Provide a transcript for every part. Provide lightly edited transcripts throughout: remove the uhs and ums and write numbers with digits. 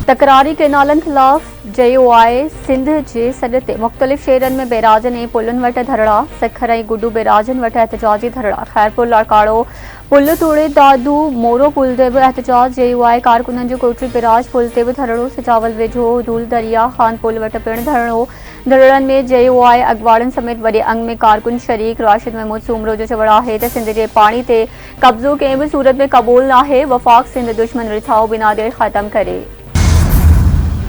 तकरारी केनालनि ख़िलाफ़ JOI सिंध जे सॾ ते मुख़्तलिफ़ शहरनि में बैराजनि ऐं पुलनि वटि धरड़ा। सिखर ऐं गुड्डू बैराजनि वटि एहतजाजी धरड़ा। खैरपुर लाड़काड़ो पुल तोड़े दादू मोरो पुल ते बि एहतजाज। JOI कारकुननि जो कोटरी बैराज पुल ते बि धरड़ो। सिजावल वेझो दूल दरिया खान पुल वटि पिणु धरड़ो। धरड़नि में JOI अॻवाड़नि समेत वॾे अंग में कारकुन शरीक। राशिद महमूद सूमरो जो चवणु आहे त सिंध जे पाणी ते कब्ज़ो कंहिं बि सूरत में क़बूल नाहे। वफ़ाक़ सिंध दुश्मन रिथाउ बिना देर ख़त्म करे।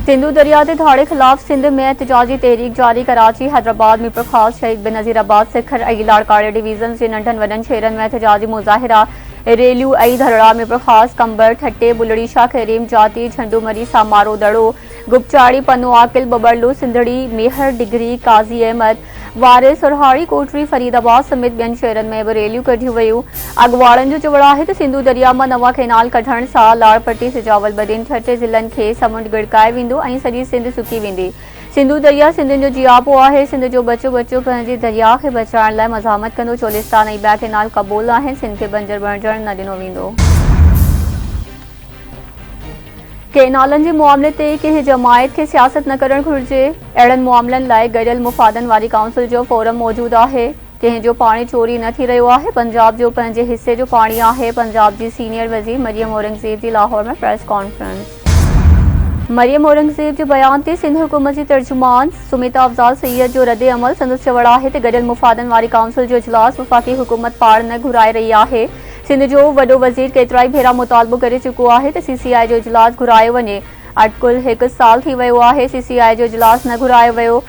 सिंधु दरिया ते धाड़े ख़िलाफ़ सिंध में एहतजाजी तहरीक जारी। कराची, हैदराबाद, मीरपुर शहीद बेनज़ीराबाद, सिखर ऐं लाड़काड़े डिवीज़न जे नंढनि वॾनि शहरनि में एहतजाजी मुज़ाहिरा, रैलियूं ऐं धरड़ा। मीरपुर कंबर, ठट्टे, बुलड़ी शाह, खैरीम, जाती, झंडूमरी, सामारो, दड़ो, गुपचाड़ी, पनो, आकिल, बबरलो, सिंधड़ी, मेहर, डिगरी, काज़ी अहमद, वारे, सुरहाड़ी, कोटरी, फरीदाबाद समेत ॿियनि शहरनि में बि रैलियूं कढियूं वयूं। अॻवाड़नि जो चवणु आहे त सिंधु दरिया मां नवां कैनाल कढण सां लाड़पट्टी, सिजावल, बदिन, ठटे ज़िलनि खे समुंड गिड़काए वेंदो ऐं सॼी सिंध सुकी वेंदी। सिंधु दरिया सिंधियुनि जो जियापो आहे। सिंध जो बचो पंहिंजे दरिया खे बचाइण लाइ मज़ामत कंदो। चोलिस्तान ऐं ॿिया कैनाल क़बूल आहिनि। सिंध खे बंजर बणजण न ॾिनो वेंदो। कैनालनि जे मामले ते कंहिं जमायत खे सियासत न करणु घुरिजे। अहिड़नि मामलनि लाइ गॾियल मुफ़ादनि वारी काउंसिल जो फोरम मौजूदु आहे। कंहिं जो पाणी चोरी न थी रहियो आहे। पंजाब जो पंहिंजे हिसे जो पाणी आहे। पंजाब जी सीनियर वज़ीर मरियम औरंगज़ेब जी लाहौर में प्रेस कॉन्फ्रेंस। मरियम औरंगज़ेब जे बयान ते सिंध हुकूमत जी तर्जुमान सुमिता अफ़ज़ाल सैयद जो रद्द अमल। संदसि चवणु आहे त गॾियल मुफ़ादनि वारी काउंसिल जो इजलास वफ़ाक़ी हुकूमत पाण न घुराए रही आहे। सिंध जो वॾो वज़ीर केतिरा ई भेरा मुतालबो करे चुको आहे त CCI जो इजलास घुरायो वञे। अटकुल 1 साल थी वियो आहे। CCI जो इजलास न घुरायो वियो।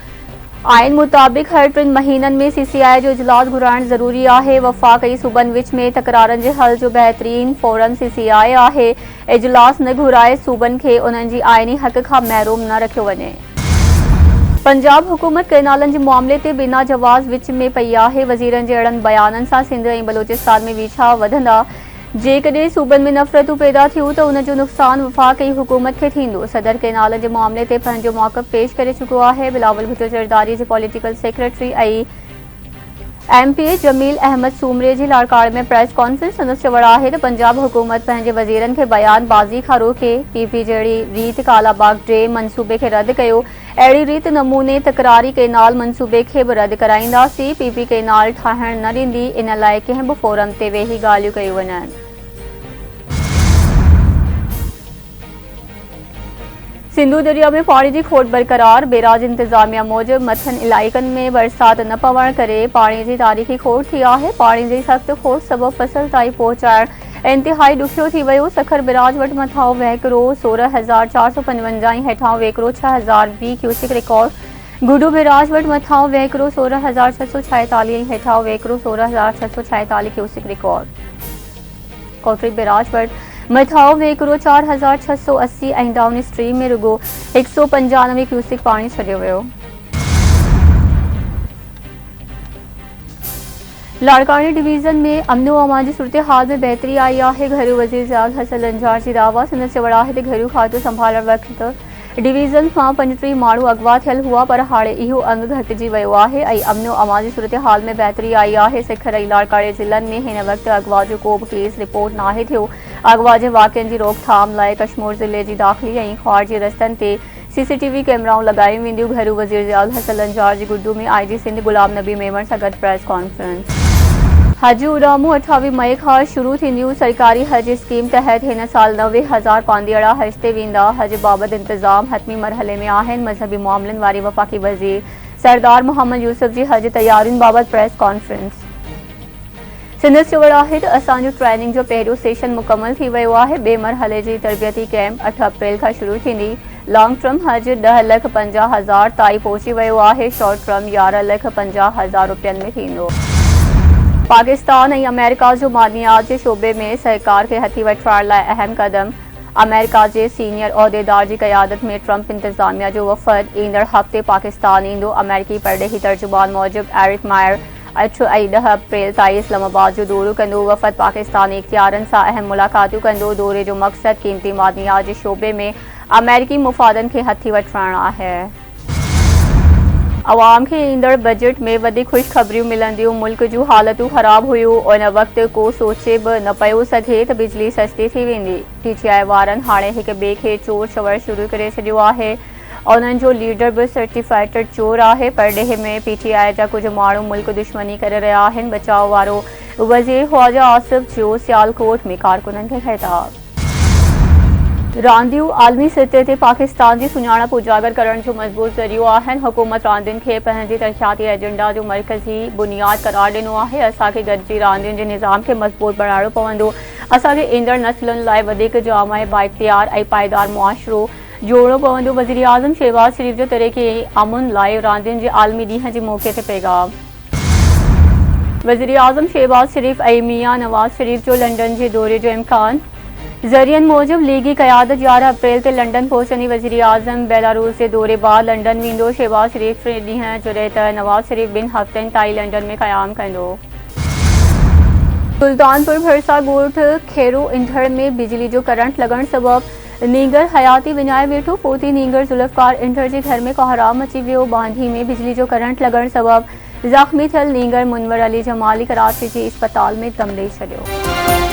आइन मुताबिक़ हर 3 महीननि में CCI जो इजलास घुराइणु ज़रूरी आहे। वफ़ाक़ ऐं सूबनि विच में तकरारनि जे हल जो बहितरीन फोरम CCI आहे। इजलास न घुराए सूबनि खे उन्हनि जी आइनी हक़ खां महरूम न रखियो वञे। पंजाब हुकूमत कैनालनि जे मामले ते बिना जवाज़ विच में पई आहे। वज़ीरनि जे अहिड़नि बयाननि सां सिंध ऐं बलोचिस्तान में विछा वधंदा। जेकॾहिं सूबनि में नफ़रतूं पैदा थियूं त उन जो नुक़सानु वफ़ाक़ ऐं हुकूमत खे थींदो। सदर कैनालनि जे मामले ते पंहिंजो मौक़िफ़ पेश करे चुको आहे। बिलावल भुट्टो ज़रदारी जे पॉलिटिकल सेक्रेटरी ऐं MPA जमील अहमद सूमरे जी लाड़काड़े में प्रेस कॉन्फ्रेंस। संदसि चवणु आहे त पंजाब हुकूमत पंहिंजे वज़ीरनि खे बयानबाज़ी खां रोके। PP जहिड़ी रीत कालाबाग डैम मंसूबे खे रद्द कयो। अहिड़ी रीत नमूने तकरारी कैनाल मंसूबे खे बि रद्द कराईंदासीं। PP कैनाल ठाहिण न ॾींदी। इन लाइ कंहिं बि फोरम ते वेही ॻाल्हियूं कयूं वञनि। सिंधु दरिया में पाणी जी खोट बरक़रार। बैराज इंतज़ामिया मूजिबि मथनि इलाइक़नि में बरसात न पवण करे पाणी जी तारीख़ी खोट थी आहे। पाणी जी सख़्त खोट सबबि फसल ताईं पहुचाइणु इंतिहाई ॾुखियो थी वियो। सखर बैराज वटि मथां वहिकिरो 16,455 ऐं हेठां वहिकिरो 6,020 क्यूसिक रिकॉर्ड। गुड्डू बैराज वटि मथां वहिकिरो 16,646 ऐं हेठां वहिकिरो 16,646 क्यूसिक रिकॉर्ड। कोटरी बैराज वटि मथां वहिकिरो 4,680 ऐं डाउन स्ट्रीम में रुगो 195 क्यूसिक पाणी छॾियो वियो। लाड़काने डिवीज़न में अमनो अमान जी सूरत हाल में बहितरी आई आहे। घरू वज़ीर ज़ियाद हसन लंजार जी दावा। संदसि चवणु आहे त घरू खातो संभालण वक़्तु डिवीज़न मां 35 माण्हू अगवा थियल हुआ पर हाणे इहो अंग घटिजी वियो आहे ऐं अमनो अमान जी सूरत हाल में बहितरी आई आहे। सिखर ऐं लाड़काड़े ज़िलनि में हिन वक़्तु अगवा जो को बि केस रिपोर्ट नाहे थियो। अगवा जे वाक़िअनि जी रोकथाम लाइ कश्मीर ज़िले जी दाख़िली ऐं ख़ार जे रस्तनि ते CCTV कैमराऊं लॻायूं वेंदियूं। घरू वज़ीर ज़ियाद हसन लंजार जी गुड्डू में IG सिंध गुलाम नबी मेमण सां गॾु प्रेस कॉन्फ्रेंस। हज उड़ामूं 28 मई खां शुरू थींदियूं। सरकारी हज स्कीम तहत हिन साल 90,000 पांधीअड़ा हज ते वेंदा। हज बाबति इंतज़ाम हतमी मरहले में आहिनि। मज़हबी मामलनि वारे वफ़ाक़ी वज़ीर सरदार मोहम्मद यूसुफ जी हज तयारियुनि बाबति प्रेस कॉन्फ्रेंस। संदसि चवणु आहे त असांजो ट्रेनिंग जो पहिरियों सेशन मुकमल थी वियो आहे। ॿिए मरहले जी तरबियती कैंप 8 अप्रैल खां शुरू थींदी। लॉन्ग टर्म हज 10,50,000 ताईं पहुची वियो आहे। शॉर्ट टर्म 11,50,000 रुपयनि में थींदो। पाकिस्तान ऐं अमेरिका जो मादनियात जे शोबे में सहकार खे हथी वठण लाइ अहम क़दम। अमेरिका जे सीनियर उहिदेदार जी क़यादत में ट्रंप इंतज़ामिया जो वफ़द ईंदड़ हफ़्ते पाकिस्तान ईंदो। अमेरिकी परॾेही तर्जुमान मूजिबि एरिक मायर 8 ऐं 10 अप्रैल ताईं इस्लामाबाद जो दौरो कंदो। वफ़द पाकिस्तानी इख्तियारनि सां अहम मुलाक़ातूं कंदो। दौरे जो मक़सदु क़ीमती मादनियात जे शोबे में अमेरिकी मुफ़ादनि खे हथी वठणु आहे। आवाम खे ईंदड़ बजट में वधीक ख़ुशख़बरियूं मिलंदियूं। मुल्क जूं हालतूं ख़राब हुयूं। उन वक़्त को सोचे बि न पियो सघे त बिजली सस्ती थी वेंदी। टीटीआई वारनि हाणे हिक ॿिए खे चोर चवणु शुरू करे छॾियो आहे। उन्हनि जो लीडर बि सर्टिफाइड चोर आहे। परडे॒ह में पीटीआई जा कुझ माण्हू मुल्क दुश्मनी करे रहिया आहिनि। बचाव वारो वज़ीर ख़्वाजा आसिफ जो सियालकोट में कारकुननि खे ख़िताब। रांदियूं आलमी सतह ते पाकिस्तान जी सुञाणप उजागर करण जो मज़बूत ज़रियो आहिनि। हुकूमत रांदियुनि खे पंहिंजे तरक़ियाती एजेंडा जो मरकज़ी बुनियाद करार ॾिनो आहे। असांखे गॾिजी रांदियुनि जे निज़ाम खे मज़बूत बणाइणो पवंदो। असांखे ईंदड़ नस्लुनि लाइ वधीक जामा बाइख्तियार ऐं पाइदार मुआशिरो जोड़णो पवंदो। वज़ीर आज़म शहबाज शरीफ़ जो तरीक़े अमुन लाइ रांदियुनि जे आलमी ॾींहं जे मौक़े ते पैगाम। वज़ीर आज़म शहबाज शरीफ़ ऐं मियां नवाज़ शरीफ़ जो लंडन जे दौरे जो इम्कान। ज़रियनि मूजिब लीगी क़यादत 11 अप्रैल ते लंडन पहुचंदी। वज़ीर आज़म बेलारूस जे दौरे बाद लंडन वेंदो। शहबाज शरीफ़ टे ॾींहं जॾहिं त नवाज़ शरीफ़ 2 हफ़्तनि ताईं लंडन में क़याम कंदो। सुल्तानपुर भरसा ॻोठ खेरो इंधड़ में बिजली जो करंट लॻण सबबि नींगर हयाती विञाए वेठो। पोती नींगर ज़ुल्फ़कार इंधड़ जे घर में कोहराम मची वियो। बांधी में बिजली जो करंट लॻण सबबि ज़ख़्मी थियल नींगर मुनवर अली जमाली कराची जी इस्पताल में दम ॾेई छॾियो।